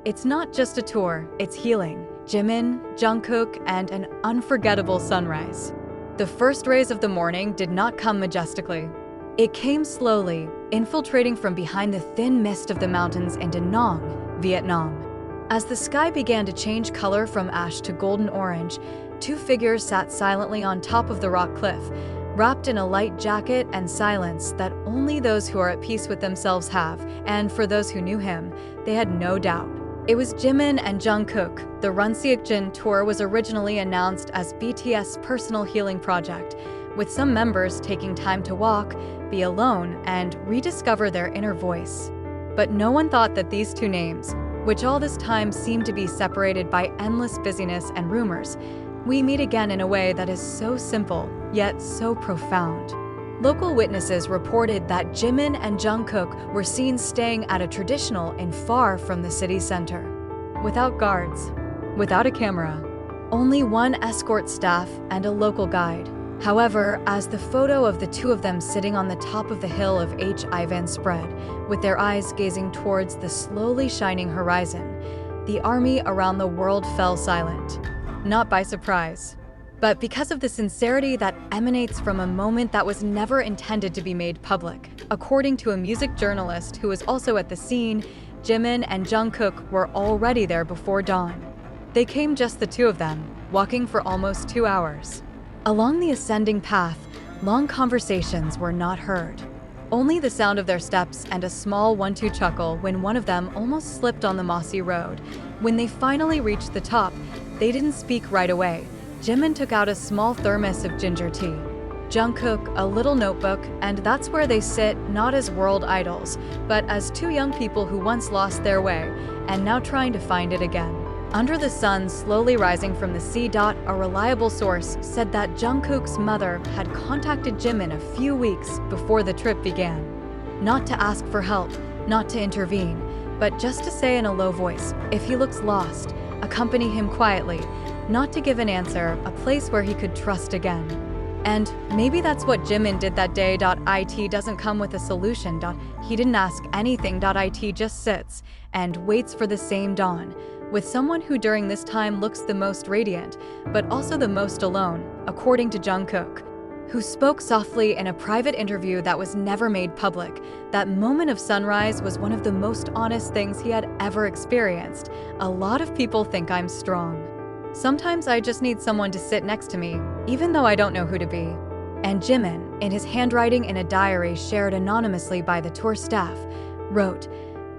It's not just a tour, it's healing. Jimin, Jungkook, and an unforgettable sunrise. The first rays of the morning did not come majestically. It came slowly, infiltrating from behind the thin mist of the mountains into Nong, Vietnam. As the sky began to change color from ash to golden orange, two figures sat silently on top of the rock cliff, wrapped in a light jacket and silence that only those who are at peace with themselves have, and for those who knew him, they had no doubt. It was Jimin and Jungkook. The Reconnecting tour was originally announced as BTS's personal healing project, with some members taking time to walk, be alone, and rediscover their inner voice. But no one thought that these two names, which all this time seemed to be separated by endless busyness and rumors, we meet again in a way that is so simple, yet so profound. Local witnesses reported that Jimin and Jungkook were seen staying at a traditional inn far from the city center. Without guards, without a camera, only one escort staff and a local guide. However, as the photo of the two of them sitting on the top of the hill of Ivan spread, with their eyes gazing towards the slowly shining horizon, the army around the world fell silent. Not by surprise, but because of the sincerity that emanates from a moment that was never intended to be made public. According to a music journalist who was also at the scene, Jimin and Jungkook were already there before dawn. They came just the two of them, walking for almost 2 hours. Along the ascending path, long conversations were not heard. Only the sound of their steps and a small 1-2 chuckle when one of them almost slipped on the mossy road. When they finally reached the top, they didn't speak right away. Jimin took out a small thermos of ginger tea. Jungkook, a little notebook, and that's where they sit, not as world idols, but as two young people who once lost their way, and now trying to find it again. Under the sun slowly rising from the sea. A reliable source said that Jungkook's mother had contacted Jimin a few weeks before the trip began. Not to ask for help, not to intervene, but just to say in a low voice, if he looks lost, accompany him quietly, not to give an answer, a place where he could trust again. And maybe that's what Jimin did that day. It doesn't come with a solution. He didn't ask anything. It just sits and waits for the same dawn, with someone who during this time looks the most radiant, but also the most alone, according to Jungkook, who spoke softly in a private interview that was never made public. That moment of sunrise was one of the most honest things he had ever experienced. A lot of people think I'm strong. Sometimes I just need someone to sit next to me, even though I don't know who to be. And Jimin, in his handwriting in a diary shared anonymously by the tour staff, wrote,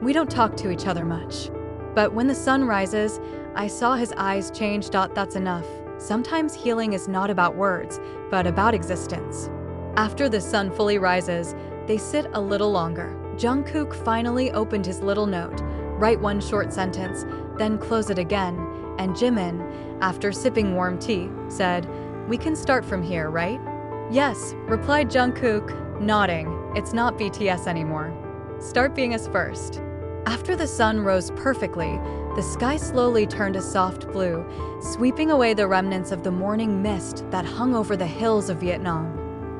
"We don't talk to each other much. But when the sun rises, I saw his eyes change. That's enough. Sometimes healing is not about words, but about existence." After the sun fully rises, they sit a little longer. Jungkook finally opened his little note, write one short sentence, then close it again. And Jimin, after sipping warm tea, said, "We can start from here, right?" "Yes," replied Jungkook, nodding. "It's not BTS anymore. Start being us first." After the sun rose perfectly, the sky slowly turned a soft blue, sweeping away the remnants of the morning mist that hung over the hills of Vietnam.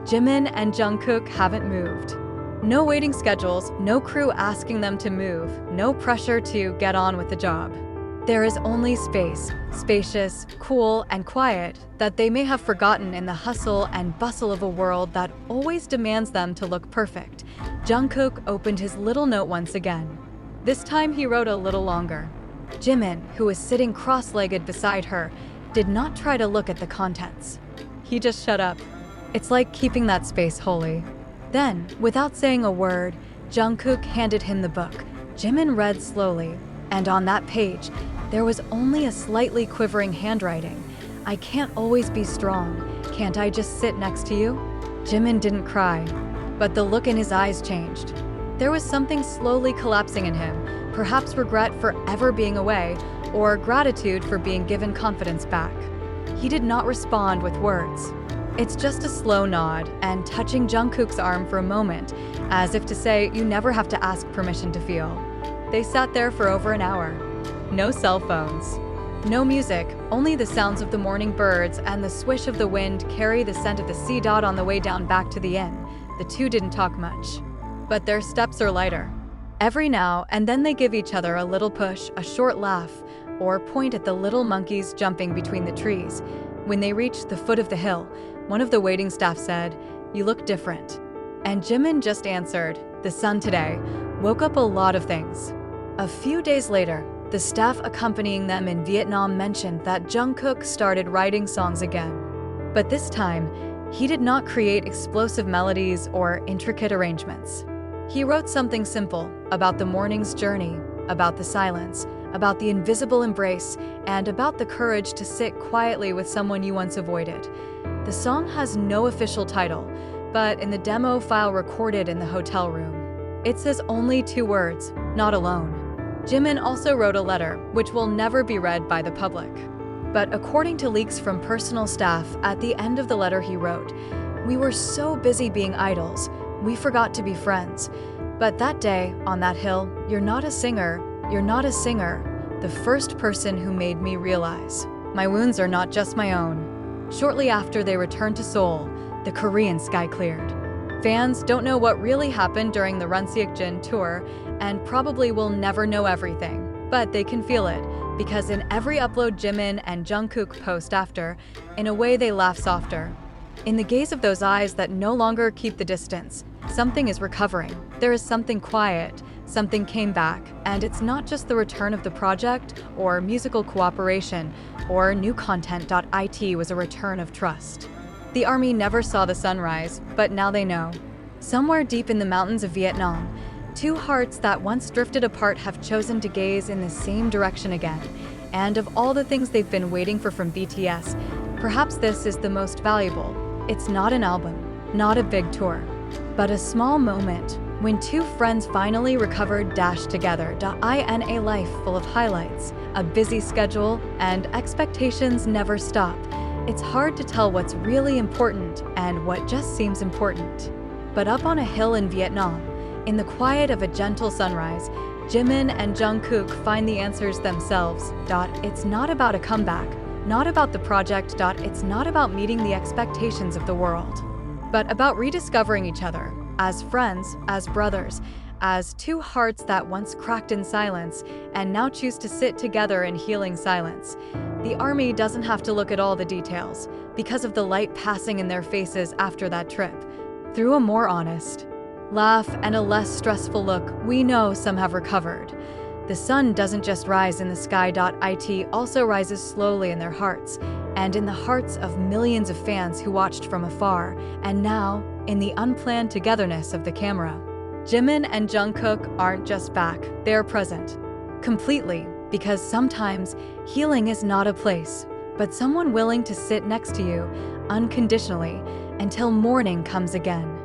Jimin and Jungkook haven't moved. No waiting schedules, no crew asking them to move, no pressure to get on with the job. There is only space, spacious, cool, and quiet, that they may have forgotten in the hustle and bustle of a world that always demands them to look perfect. Jungkook opened his little note once again. This time he wrote a little longer. Jimin, who was sitting cross-legged beside her, did not try to look at the contents. He just shut up. It's like keeping that space holy. Then, without saying a word, Jungkook handed him the book. Jimin read slowly, and on that page, there was only a slightly quivering handwriting. "I can't always be strong. Can't I just sit next to you?" Jimin didn't cry, but the look in his eyes changed. There was something slowly collapsing in him, perhaps regret for ever being away, or gratitude for being given confidence back. He did not respond with words. It's just a slow nod and touching Jungkook's arm for a moment, as if to say, you never have to ask permission to feel. They sat there for over an hour. No cell phones. No music, only the sounds of the morning birds and the swish of the wind carry the scent of the sea. On the way down back to the inn, the two didn't talk much. But their steps are lighter. Every now and then they give each other a little push, a short laugh, or point at the little monkeys jumping between the trees. When they reached the foot of the hill, one of the waiting staff said, "You look different." And Jimin just answered, "The sun today woke up a lot of things." A few days later, the staff accompanying them in Vietnam mentioned that Jungkook started writing songs again. But this time, he did not create explosive melodies or intricate arrangements. He wrote something simple about the morning's journey, about the silence, about the invisible embrace, and about the courage to sit quietly with someone you once avoided. The song has no official title, but in the demo file recorded in the hotel room, it says only 2 words, "Not alone." Jimin also wrote a letter, which will never be read by the public. But according to leaks from personal staff, at the end of the letter he wrote, "We were so busy being idols, we forgot to be friends. But that day, on that hill, you're not a singer, the first person who made me realize my wounds are not just my own." Shortly after they returned to Seoul, the Korean sky cleared. Fans don't know what really happened during the Reconnecting tour and probably will never know everything, but they can feel it, because in every upload Jimin and Jungkook post after, in a way they laugh softer. In the gaze of those eyes that no longer keep the distance, something is recovering. There is something quiet, something came back, and it's not just the return of the project or musical cooperation or new content.it was a return of trust. The army never saw the sunrise, but now they know. Somewhere deep in the mountains of Vietnam, 2 hearts that once drifted apart have chosen to gaze in the same direction again. And of all the things they've been waiting for from BTS, perhaps this is the most valuable. It's not an album, not a big tour, but a small moment when 2 friends finally recovered together. In a life full of highlights, a busy schedule, and expectations never stop. It's hard to tell what's really important and what just seems important. But up on a hill in Vietnam, in the quiet of a gentle sunrise, Jimin and Jungkook find the answers themselves. It's not about a comeback, not about the project. It's not about meeting the expectations of the world, but about rediscovering each other as friends, as brothers, as 2 hearts that once cracked in silence and now choose to sit together in healing silence. The army doesn't have to look at all the details because of the light passing in their faces after that trip. Through a more honest laugh and a less stressful look, we know some have recovered. The sun doesn't just rise in the sky.it also rises slowly in their hearts, and in the hearts of millions of fans who watched from afar, and now in the unplanned togetherness of the camera. Jimin and Jungkook aren't just back, they're present. Completely, because sometimes healing is not a place, but someone willing to sit next to you unconditionally until morning comes again.